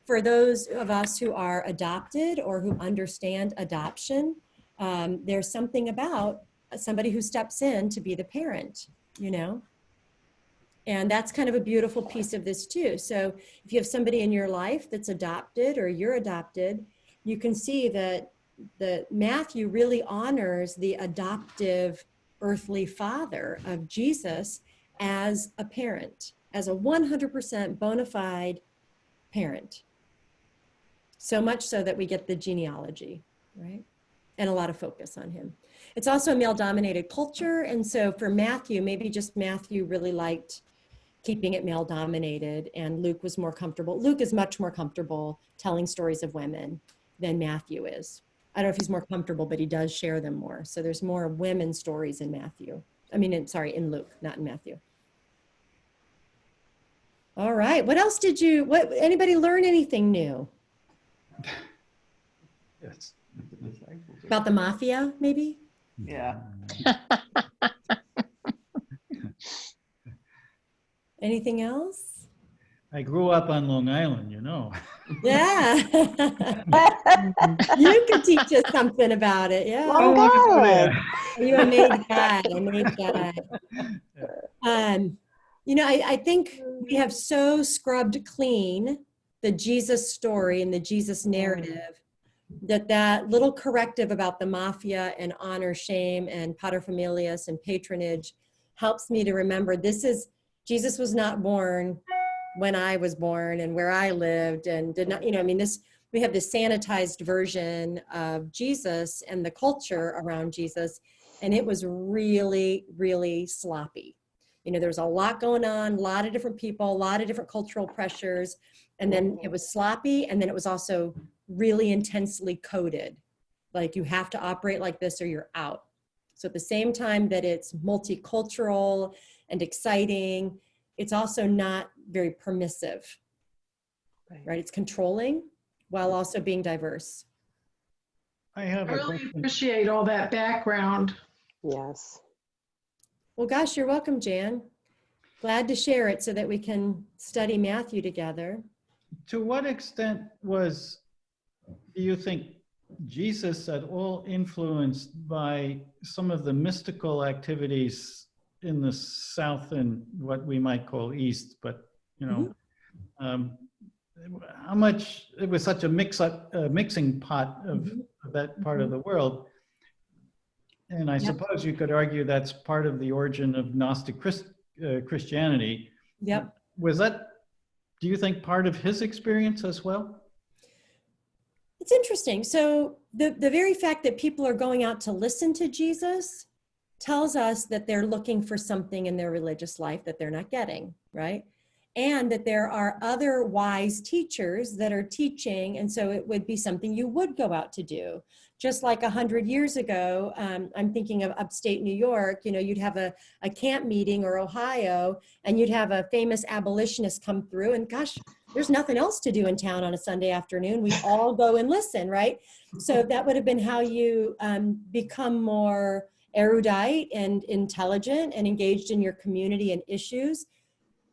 for those of us who are adopted or who understand adoption, there's something about somebody who steps in to be the parent, And that's kind of a beautiful piece of this too. So if you have somebody in your life that's adopted or you're adopted, you can see that Matthew really honors the adoptive earthly father of Jesus as a parent, as a 100% bona fide parent. So much so that we get the genealogy, right? And a lot of focus on him. It's also a male-dominated culture. And so for Matthew, maybe just Matthew really liked keeping it male-dominated, and Luke was more comfortable. Luke is much more comfortable telling stories of women than Matthew is. I don't know if he's more comfortable, but he does share them more. So there's more women stories in Matthew. In Luke, not in Matthew. All right, what else anybody learn anything new? Yes. About the mafia, maybe? Yeah. Anything else? I grew up on Long Island, Yeah. You could teach us something about it. Yeah. Long Island. You're a made guy. I think we have so scrubbed clean the Jesus story and the Jesus narrative, that little corrective about the mafia and honor, shame, and paterfamilias and patronage helps me to remember Jesus was not born when I was born and where I lived and did not, we have this sanitized version of Jesus and the culture around Jesus, and it was really, really sloppy. There was a lot going on, a lot of different people, a lot of different cultural pressures, and then it was sloppy, and then it was also really intensely coded. Like, you have to operate like this or you're out. So at the same time that it's multicultural and exciting, it's also not very permissive, right? It's controlling while also being diverse. I have I a really question. appreciate all that background. Yes. Well, gosh, you're welcome, Jan. Glad to share it so that we can study Matthew together. To what extent do you think Jesus at all influenced by some of the mystical activities in the South and what we might call East, but how much it was such a mixing pot of that part of the world? And I suppose you could argue that's part of the origin of Gnostic Christianity. Yep. Was that, do you think, part of his experience as well? It's interesting. So the very fact that people are going out to listen to Jesus tells us that they're looking for something in their religious life that they're not getting, right? And that there are other wise teachers that are teaching, and so it would be something you would go out to do. Just like 100 years ago, I'm thinking of upstate New York, you'd have a camp meeting, or Ohio, and you'd have a famous abolitionist come through, and gosh, there's nothing else to do in town on a Sunday afternoon. We all go and listen, right? So that would have been how you become more erudite and intelligent and engaged in your community and issues.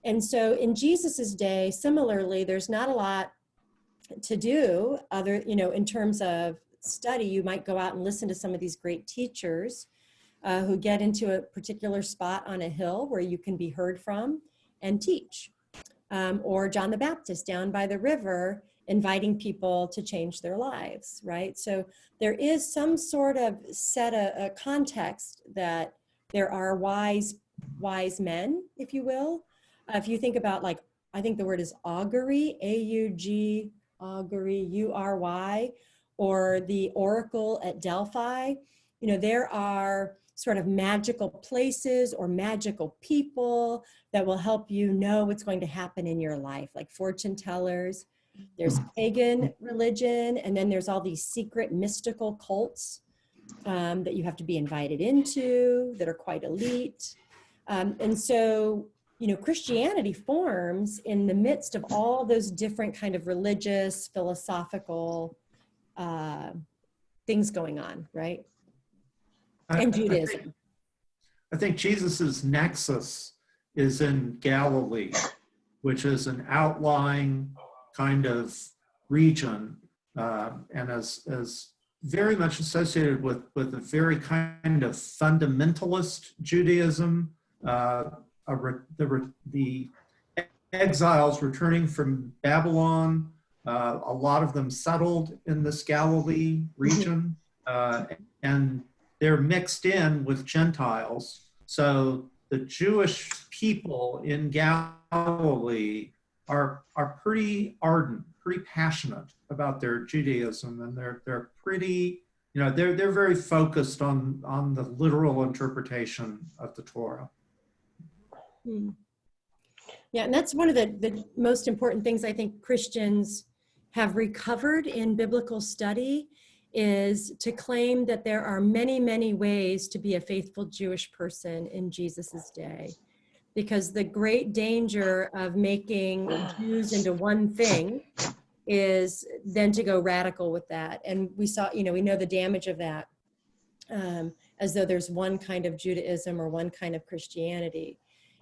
And so in Jesus's day, similarly, there's not a lot to do other, in terms of study. You might go out and listen to some of these great teachers who get into a particular spot on a hill where you can be heard from and teach. Or John the Baptist down by the river, inviting people to change their lives, right? So there is some sort of set a context that there are wise men, if you will. If you think about, like, I think the word is augury, A-U-G, augury, U-R-Y, or the oracle at Delphi. There are sort of magical places or magical people that will help you know what's going to happen in your life, like fortune tellers. There's pagan religion, and then there's all these secret mystical cults that you have to be invited into that are quite elite. And so, Christianity forms in the midst of all those different kind of religious, philosophical things going on, right? And Judaism. I think Jesus's nexus is in Galilee, which is an outlying kind of region, and is very much associated with a very kind of fundamentalist Judaism. The exiles returning from Babylon, a lot of them settled in this Galilee region, and they're mixed in with Gentiles. So the Jewish people in Galilee are pretty ardent, pretty passionate about their Judaism, and they're pretty, they're very focused on the literal interpretation of the Torah. Yeah, and that's one of the most important things I think Christians have recovered in biblical study, is to claim that there are many, many ways to be a faithful Jewish person in Jesus's day. Because the great danger of making Jews into one thing is then to go radical with that. And we saw, we know the damage of that, as though there's one kind of Judaism or one kind of Christianity.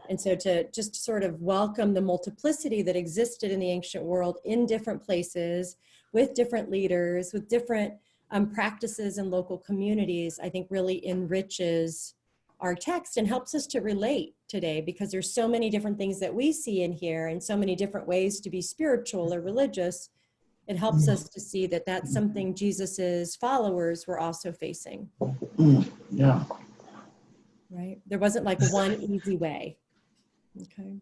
And so to just sort of welcome the multiplicity that existed in the ancient world in different places, with different leaders, with different practices in local communities, I think really enriches our text and helps us to relate today, because there's so many different things that we see in here and so many different ways to be spiritual or religious. It helps us to see that that's something Jesus's followers were also facing, Yeah. right? There wasn't like one easy way. Okay.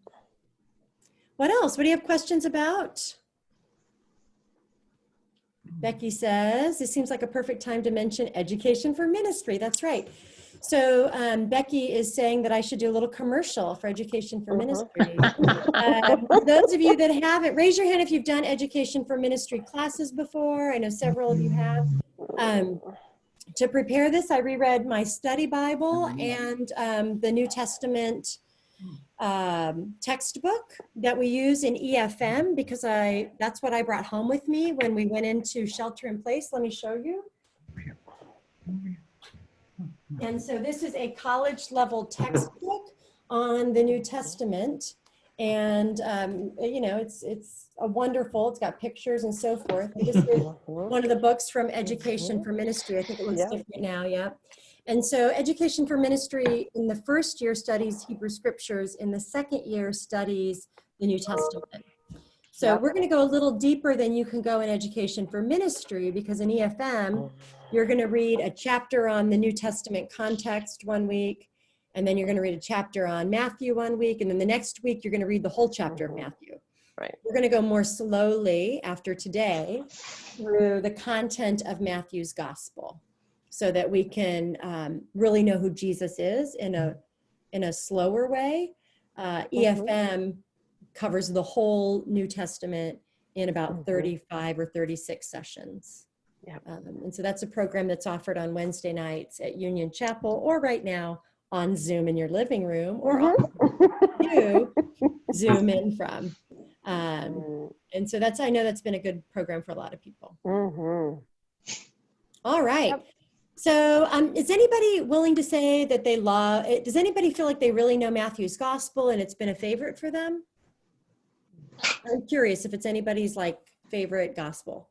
What else? What do you have questions about? Becky says, it seems like a perfect time to mention education for ministry. That's right. So Becky is saying that I should do a little commercial for education for ministry. For those of you that haven't, raise your hand if you've done education for ministry classes before. I know several of you have. To prepare this, I reread my study Bible and the New Testament textbook that we use in EFM, because that's what I brought home with me when we went into shelter in place. Let me show you. And so this is a college level textbook on the New Testament. And, you know, it's a wonderful, it's got pictures and so forth. This is one of the books from Education for Ministry. I think it looks different now, yeah. And so Education for Ministry in the first year studies Hebrew scriptures, in the second year studies the New Testament. So we're going to go a little deeper than you can go in Education for Ministry, because in EFM, you're going to read a chapter on the New Testament context one week, and then you're going to read a chapter on Matthew one week, and then the next week you're going to read the whole chapter of Matthew. Right. We're going to go more slowly after today through the content of Matthew's gospel, so that we can really know who Jesus is in a slower way. EFM covers the whole New Testament in about 35 or 36 sessions. Yeah. And so that's a program that's offered on Wednesday nights at Union Chapel, or right now on Zoom in your living room, or on you Zoom in from. And so I know that's been a good program for a lot of people. All right. Yep. So is anybody willing to say that they love, does anybody feel like they really know Matthew's gospel and it's been a favorite for them? I'm curious if it's anybody's like favorite gospel.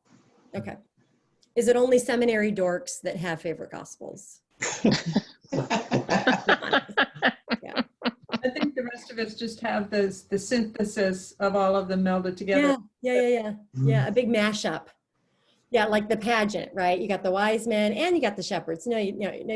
Okay. Is it only seminary dorks that have favorite gospels? I think the rest of us just have the synthesis of all of them melded together. Yeah, a big mashup. Yeah, like the pageant, right? You got the wise men and you got the shepherds. No, you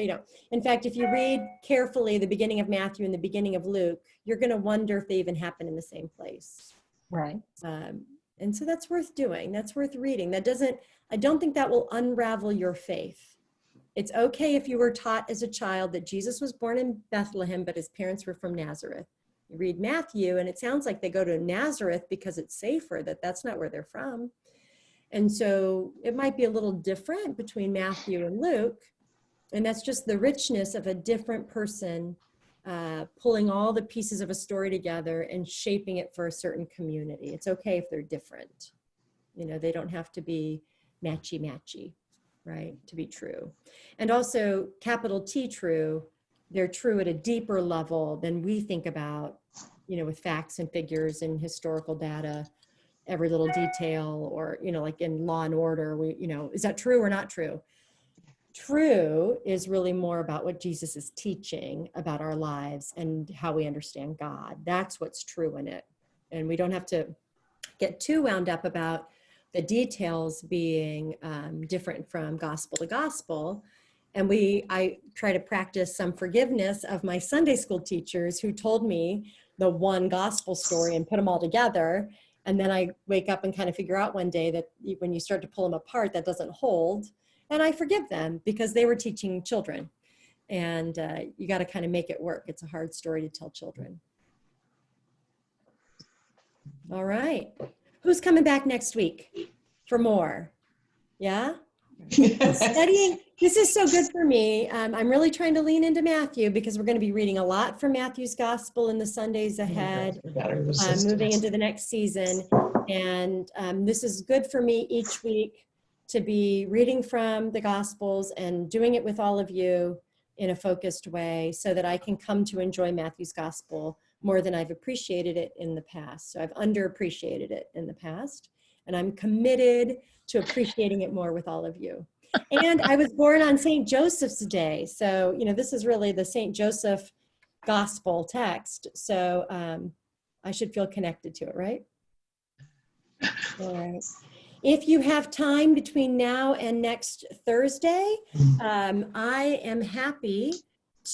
don't. In fact, if you read carefully the beginning of Matthew and the beginning of Luke, you're going to wonder if they even happen in the same place. Right. And so that's worth doing. That's worth reading. I don't think that will unravel your faith. It's okay if you were taught as a child that Jesus was born in Bethlehem, but his parents were from Nazareth. You read Matthew and it sounds like they go to Nazareth because it's safer, that's not where they're from. And so it might be a little different between Matthew and Luke. And that's just the richness of a different person pulling all the pieces of a story together and shaping it for a certain community. It's okay if they're different. You know, they don't have to be matchy-matchy, right, to be true. And also, capital T true, they're true at a deeper level than we think about, you know, with facts and figures and historical data, every little detail, or, you know, like in Law and Order, is that true or not true? True is really more about what Jesus is teaching about our lives and how we understand God. That's what's true in it. And we don't have to get too wound up about the details being different from gospel to gospel. And I try to practice some forgiveness of my Sunday school teachers who told me the one gospel story and put them all together. And then I wake up and kind of figure out one day that when you start to pull them apart, that doesn't hold. And I forgive them because they were teaching children. And you got to kind of make it work. It's a hard story to tell children. All right. Who's coming back next week for more? Yeah? Studying. This is so good for me. I'm really trying to lean into Matthew because we're going to be reading a lot from Matthew's gospel in the Sundays ahead, moving into the next season. And this is good for me each week to be reading from the gospels and doing it with all of you in a focused way so that I can come to enjoy Matthew's gospel more than I've appreciated it in the past. So I've underappreciated it in the past, and I'm committed to appreciating it more with all of you. And I was born on St. Joseph's Day. So, this is really the St. Joseph gospel text. So I should feel connected to it, right? All right. If you have time between now and next Thursday, I am happy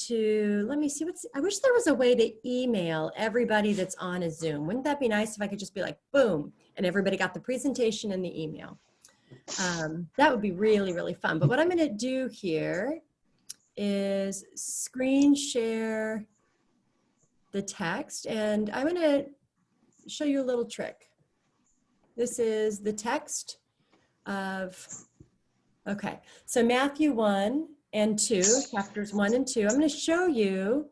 to, let me see, I wish there was a way to email everybody that's on a Zoom. Wouldn't that be nice if I could just be like, boom, and everybody got the presentation and the email? That would be really, really fun. But what I'm going to do here is screen share the text, and I'm going to show you a little trick. This is the text of, okay, so Matthew 1 and 2, chapters 1 and 2. I'm going to show you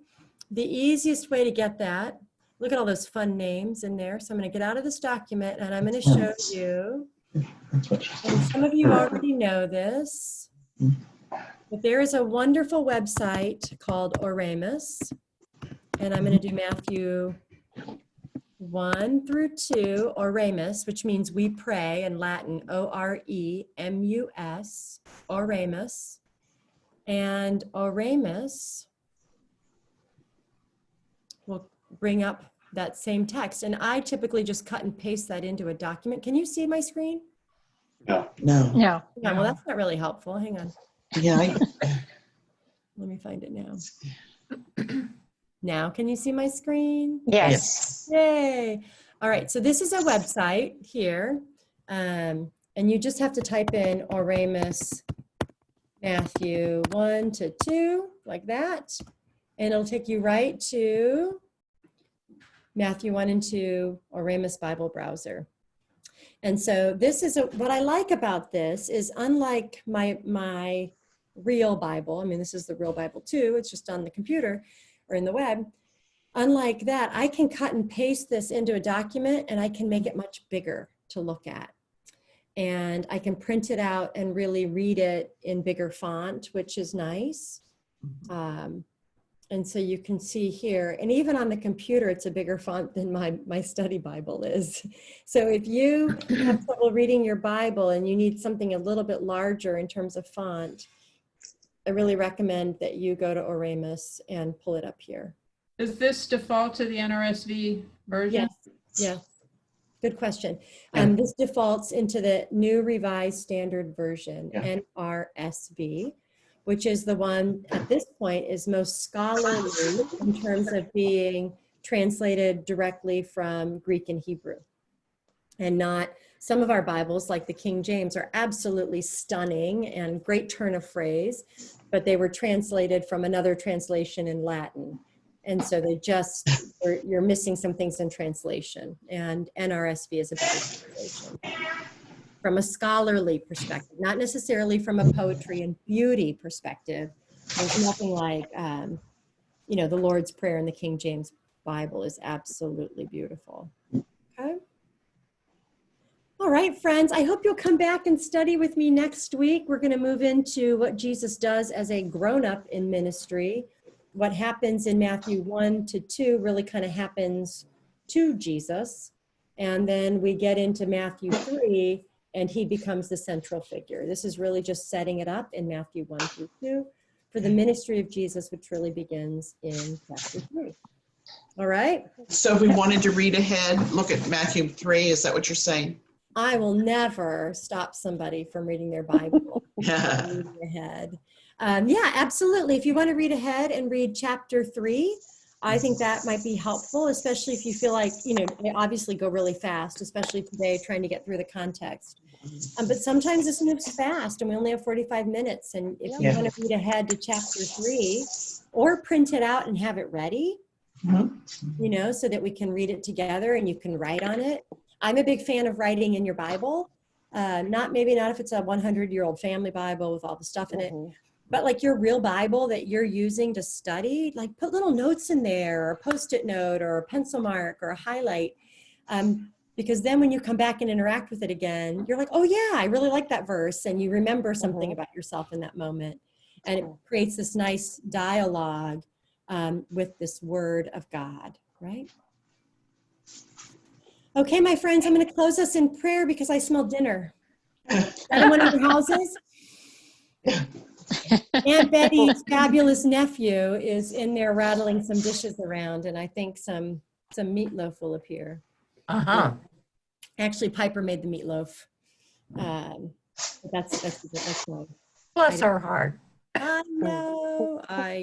the easiest way to get that. Look at all those fun names in there. So I'm going to get out of this document and I'm going to show you, and some of you already know this, but there is a wonderful website called Oremus, and I'm going to do Matthew 1 through 2, Oremus, which means we pray in Latin, O-R-E-M-U-S, Oremus. And Oremus will bring up that same text. And I typically just cut and paste that into a document. Can you see my screen? No. No. Yeah, well, that's not really helpful. Hang on. Yeah. Let me find it now. Now, can you see my screen? Yes. Yay. All right, so this is a website here. And you just have to type in Oremus Matthew 1 to 2, like that. And it'll take you right to Matthew 1 and 2, Oremus Bible Browser. And so this is, what I like about this is, unlike my real Bible, I mean, this is the real Bible too, it's just on the computer or in the web. Unlike that, I can cut and paste this into a document and I can make it much bigger to look at. And I can print it out and really read it in bigger font, which is nice. And so you can see here, and even on the computer, it's a bigger font than my study Bible is. So if you have trouble reading your Bible and you need something a little bit larger in terms of font, I really recommend that you go to Oremus and pull it up here. Does this default to the NRSV version? Yes, yeah. Good question. This defaults into the New Revised Standard Version, NRSV, which is the one at this point is most scholarly in terms of being translated directly from Greek and Hebrew. And not, some of our Bibles, like the King James, are absolutely stunning and great turn of phrase, but they were translated from another translation in Latin. And so they just, you're missing some things in translation, and NRSV is a better translation. From a scholarly perspective, not necessarily from a poetry and beauty perspective. There's nothing like, the Lord's Prayer in the King James Bible is absolutely beautiful. Okay. All right, friends, I hope you'll come back and study with me next week. We're going to move into what Jesus does as a grown-up in ministry. What happens in Matthew 1 to 2 really kind of happens to Jesus. And then we get into Matthew 3, and he becomes the central figure. This is really just setting it up in Matthew 1 through 2 for the ministry of Jesus, which really begins in chapter 3. All right? So if we wanted to read ahead, look at Matthew 3, is that what you're saying? I will never stop somebody from reading their Bible. Reading ahead. Yeah, absolutely. If you want to read ahead and read chapter 3, I think that might be helpful, especially if you feel like, they obviously go really fast, especially today trying to get through the context. But sometimes this moves fast and we only have 45 minutes. And if you want to read ahead to chapter 3 or print it out and have it ready, so that we can read it together and you can write on it. I'm a big fan of writing in your Bible. Maybe not if it's a 100-year-old family Bible with all the stuff in it, but like your real Bible that you're using to study, like put little notes in there, or a Post-it note, or a pencil mark, or a highlight. Because then when you come back and interact with it again, you're like, oh yeah, I really like that verse. And you remember something about yourself in that moment. And it creates this nice dialogue with this word of God, right? Okay, my friends, I'm going to close us in prayer because I smell dinner. Is that in one of your houses? Aunt Betty's fabulous nephew is in there rattling some dishes around, and I think some meatloaf will appear. Uh-huh. Actually, Piper made the meatloaf. But that's fine. Bless her heart. I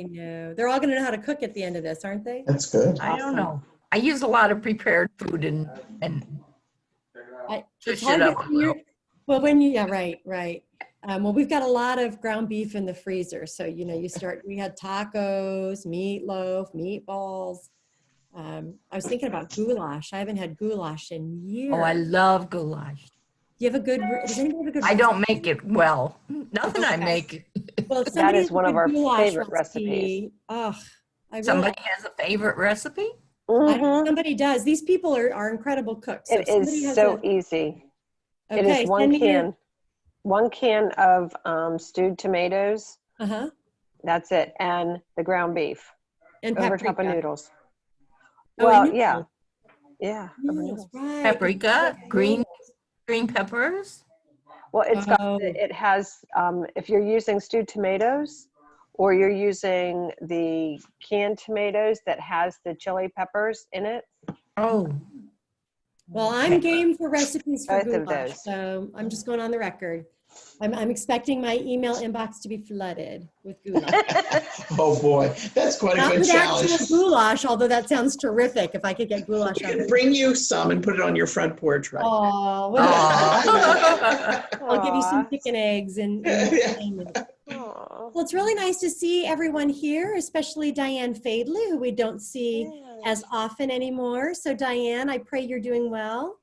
know. They're all going to know how to cook at the end of this, aren't they? That's good. I don't know. I use a lot of prepared food and It's Push hard it to up a see your- little. well, yeah, right. Well, we've got a lot of ground beef in the freezer. So, we had tacos, meatloaf, meatballs. I was thinking about goulash. I haven't had goulash in years. oh, I love goulash. Does anybody have a good I don't make it well. Nothing I Okay. make. Well, if That somebody is has a one of good our goulash favorite recipes. Somebody has a favorite recipe? Somebody does. These people are incredible cooks. So It if somebody is has so easy. It Okay, is send me your- one can of stewed tomatoes. Uh-huh. That's it, and the ground beef And over top of paprika. noodles. Oh, Well, and yeah, noodles. yeah. over Noodles, noodles. right. Paprika, green peppers. Well, it's got Oh. it has if you're using stewed tomatoes, or you're using the canned tomatoes that has the chili peppers in it. Oh, Well, I'm game for recipes for Both of goulash, those. so I'm just going on the record. I'm expecting my email inbox to be flooded with goulash. Oh, boy. That's quite a Not good with challenge. actual goulash, although that sounds terrific if I could get goulash We out can of bring you some and put it on your front porch, right? Oh, Aw. I'll give you some Aw. chicken eggs and Aw. well, it's really nice to see everyone here, especially Diane Fadley, who we don't see as often anymore. So Diane, I pray you're doing well.